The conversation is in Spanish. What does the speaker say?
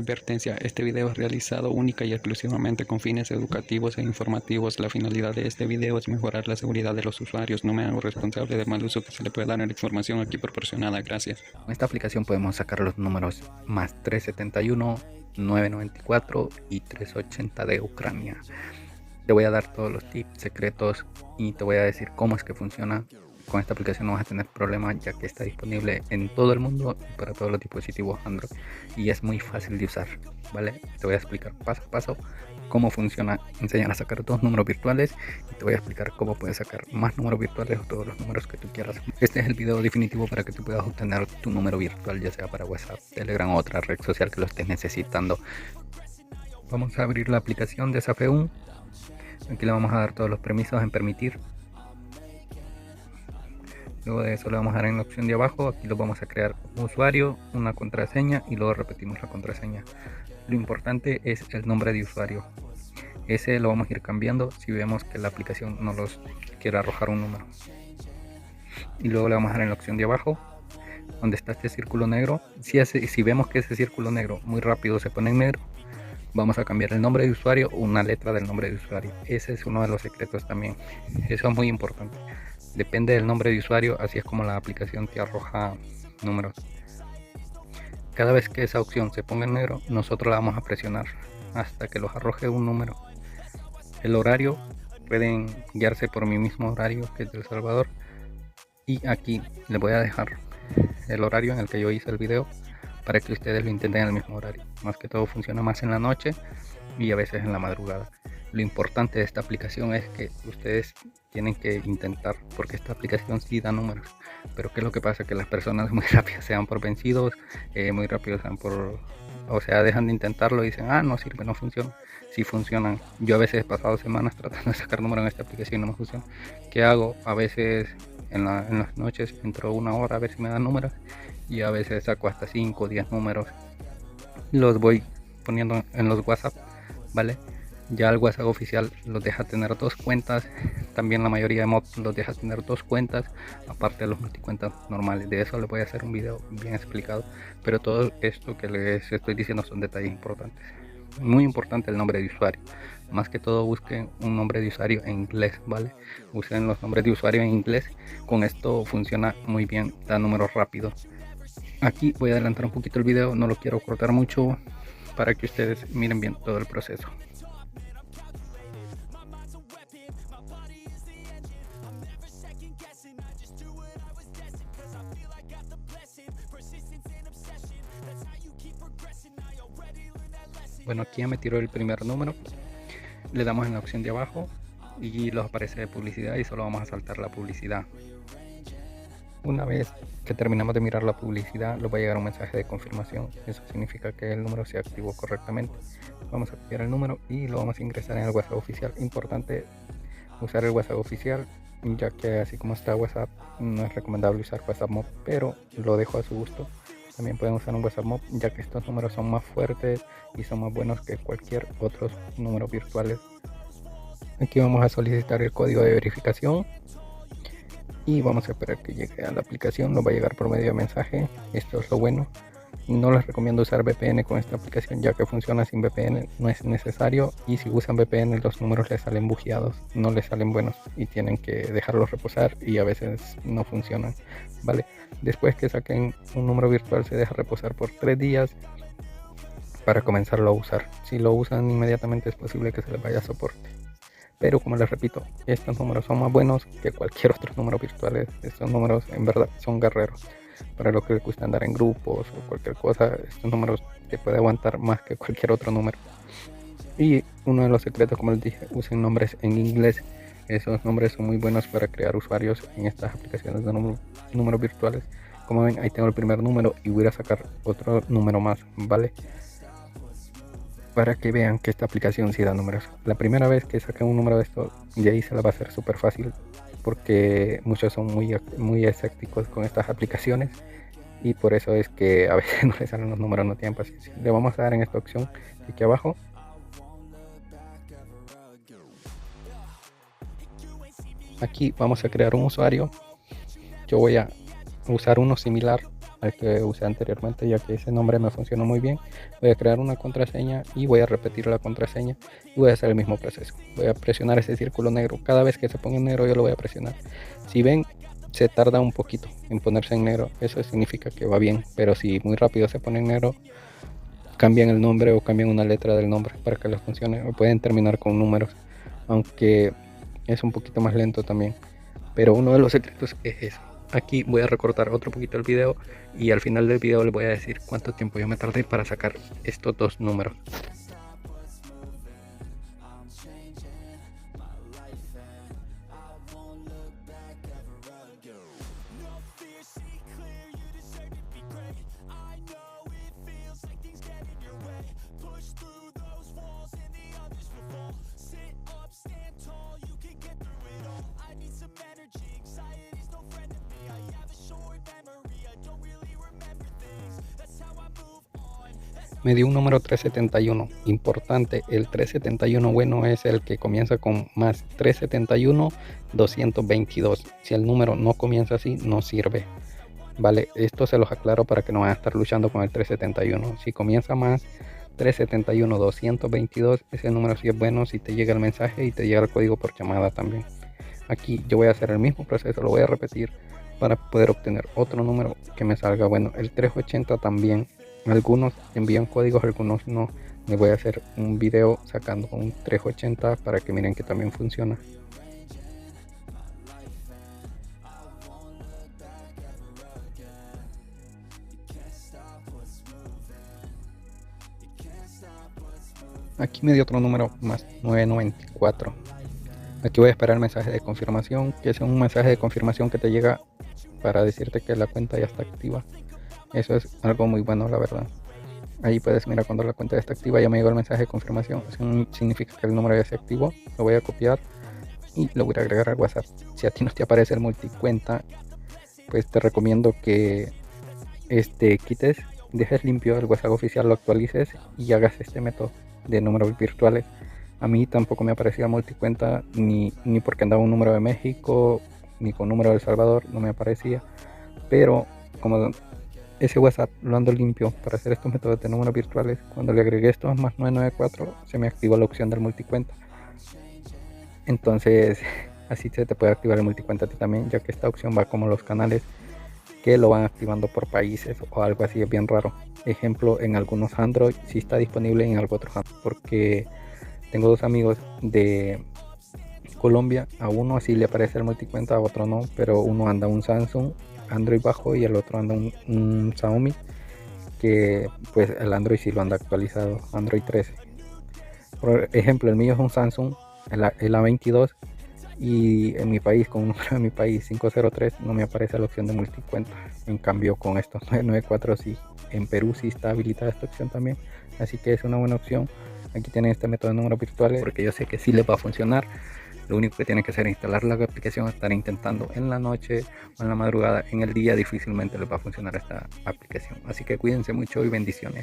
Advertencia: este video es realizado única y exclusivamente con fines educativos e informativos. La finalidad de este video es mejorar la seguridad de los usuarios. No me hago responsable del mal uso que se le puede dar a la información aquí proporcionada. Gracias. Con esta aplicación podemos sacar los números más 371, 994 y 380 de Ucrania. Te voy a dar todos los tips secretos y te voy a decir cómo es que funciona. Con esta aplicación no vas a tener problemas, ya que está disponible en todo el mundo y para todos los dispositivos Android, y es muy fácil de usar, ¿vale? Te voy a explicar paso a paso cómo funciona, enseñar a sacar dos números virtuales y te voy a explicar cómo puedes sacar más números virtuales o todos los números que tú quieras. Este es el video definitivo para que tú puedas obtener tu número virtual, ya sea para WhatsApp, Telegram o otra red social que lo estés necesitando. Vamos a abrir la aplicación de Safeun. Aquí le vamos a dar todos los permisos en permitir. Luego de eso le vamos a dar en la opción de abajo. Aquí lo vamos a crear un usuario, una contraseña y luego repetimos la contraseña. Lo importante es el nombre de usuario. Ese lo vamos a ir cambiando si vemos que la aplicación no nos quiere arrojar un número. Y luego le vamos a dar en la opción de abajo, donde está este círculo negro. Si vemos que ese círculo negro muy rápido se pone en negro, vamos a cambiar el nombre de usuario o una letra del nombre de usuario. Ese es uno de los secretos también. Eso es muy importante. Depende del nombre de usuario, así es como la aplicación te arroja números. Cada vez que esa opción se ponga en negro, nosotros la vamos a presionar hasta que los arroje un número. El horario, pueden guiarse por mi mismo horario, que es de El Salvador, y aquí les voy a dejar el horario en el que yo hice el video para que ustedes lo intenten en el mismo horario. Más que todo funciona más en la noche y a veces en la madrugada. Lo importante de esta aplicación es que ustedes tienen que intentar, porque esta aplicación sí da números, pero ¿qué es lo que pasa? Que las personas muy rápido se dan por vencidos, muy rápido se dan por, o sea, dejan de intentarlo y dicen, no sirve, no funciona. Sí funcionan. Yo a veces he pasado semanas tratando de sacar números en esta aplicación y no me funciona. ¿Qué hago? A veces en las noches entro una hora a ver si me dan números y a veces saco hasta 5 o 10 números. Los voy poniendo en los WhatsApp, ¿vale? Ya el WhatsApp oficial los deja tener dos cuentas. También la mayoría de mods los deja tener dos cuentas, aparte de los multicuentas normales. De eso les voy a hacer un video bien explicado, pero todo esto que les estoy diciendo son detalles importantes. Muy importante el nombre de usuario. Más que todo busquen un nombre de usuario en inglés, ¿vale? Usen los nombres de usuario en inglés. Con esto funciona muy bien, da números rápidos. Aquí voy a adelantar un poquito el video, no lo quiero cortar mucho para que ustedes miren bien todo el proceso. Bueno, aquí ya me tiró el primer número. Le damos en la opción de abajo y nos aparece de publicidad y solo vamos a saltar la publicidad. Una vez que terminamos de mirar la publicidad, nos va a llegar un mensaje de confirmación. Eso significa que el número se activó correctamente. Vamos a copiar el número y lo vamos a ingresar en el WhatsApp oficial. Importante usar el WhatsApp oficial, ya que así como está WhatsApp, no es recomendable usar WhatsApp Mob, pero lo dejo a su gusto. También pueden usar un WhatsApp Mob, ya que estos números son más fuertes y son más buenos que cualquier otros números virtuales. Aquí vamos a solicitar el código de verificación y vamos a esperar que llegue a la aplicación. Nos va a llegar por medio de mensaje. Esto es lo bueno. No les recomiendo usar VPN con esta aplicación, ya que funciona sin VPN, no es necesario, y si usan VPN los números les salen bugueados, no les salen buenos y tienen que dejarlos reposar y a veces no funcionan, ¿vale? Después que saquen un número virtual se deja reposar por 3 días para comenzarlo a usar. Si lo usan inmediatamente es posible que se les vaya a soporte, pero como les repito, estos números son más buenos que cualquier otro número virtual. Estos números en verdad son guerreros. Para lo que les gusta andar en grupos o cualquier cosa, estos números te puede aguantar más que cualquier otro número. Y uno de los secretos, como les dije, usen nombres en inglés. Esos nombres son muy buenos para crear usuarios en estas aplicaciones de números virtuales. Como ven, ahí tengo el primer número y voy a sacar otro número más, ¿vale? Para que vean que esta aplicación sí da números. La primera vez que saquen un número de esto, de ahí se la va a hacer súper fácil, porque muchos son muy escépticos con estas aplicaciones y por eso es que a veces no les salen los números, no tienen paciencia. Le vamos a dar en esta opción de aquí abajo. Aquí vamos a crear un usuario. Yo voy a usar uno similar al que usé anteriormente, ya que ese nombre me funcionó muy bien. Voy a crear una contraseña y voy a repetir la contraseña y voy a hacer el mismo proceso. Voy a presionar ese círculo negro. Cada vez que se ponga en negro yo lo voy a presionar. Si ven, se tarda un poquito en ponerse en negro, eso significa que va bien, pero si muy rápido se pone en negro, cambian el nombre o cambian una letra del nombre para que les funcione, o pueden terminar con números, aunque es un poquito más lento también. Pero uno de los secretos es eso. Aquí voy a recortar otro poquito el video y al final del video les voy a decir cuánto tiempo yo me tardé para sacar estos dos números. Me dio un número 371, importante, el 371 bueno es el que comienza con más 371 222. Si el número no comienza así, no sirve. Vale, esto se los aclaro para que no vayan a estar luchando con el 371. Si comienza más 371 222, ese número sí es bueno si te llega el mensaje y te llega el código por llamada también. Aquí yo voy a hacer el mismo proceso, lo voy a repetir para poder obtener otro número que me salga bueno. El 380 también, algunos envían códigos, algunos no. Les voy a hacer un video sacando un 380 para que miren que también funciona. Aquí me dio otro número más 994. Aquí voy a esperar el mensaje de confirmación, que es un mensaje de confirmación que te llega para decirte que la cuenta ya está activa. Eso es algo muy bueno, la verdad. Ahí puedes mirar cuando la cuenta ya está activa. Ya me llegó el mensaje de confirmación. Eso significa que el número ya se activó. Lo voy a copiar y lo voy a agregar al WhatsApp. Si a ti no te aparece el multicuenta, pues te recomiendo que quites, dejes limpio el WhatsApp oficial, lo actualices y hagas este método de números virtuales. A mí tampoco me aparecía multicuenta, ni porque andaba un número de México, ni con número de El Salvador, no me aparecía. Pero como ese WhatsApp lo ando limpio para hacer estos métodos de números virtuales, cuando le agregué estos más 994, se me activó la opción del multicuenta. Entonces así se te puede activar el multicuenta a ti también, ya que esta opción va como los canales que lo van activando por países o algo así, es bien raro. Ejemplo, en algunos Android sí está disponible, en algo otros Android, porque tengo dos amigos de Colombia, a uno así le aparece el multicuenta, a otro no, pero uno anda un Samsung Android bajo y el otro anda un Xiaomi, que pues el Android sí lo anda actualizado, Android 13. Por ejemplo, el mío es un Samsung, el A22, y en mi país, con un número de mi país 503, no me aparece la opción de multicuenta. En cambio con estos 994 sí, en Perú sí está habilitada esta opción también, así que es una buena opción. Aquí tienen este método de números virtuales porque yo sé que sí les va a funcionar. Lo único que tienen que hacer es instalar la aplicación, estar intentando en la noche o en la madrugada. En el día difícilmente les va a funcionar esta aplicación, así que cuídense mucho y bendiciones.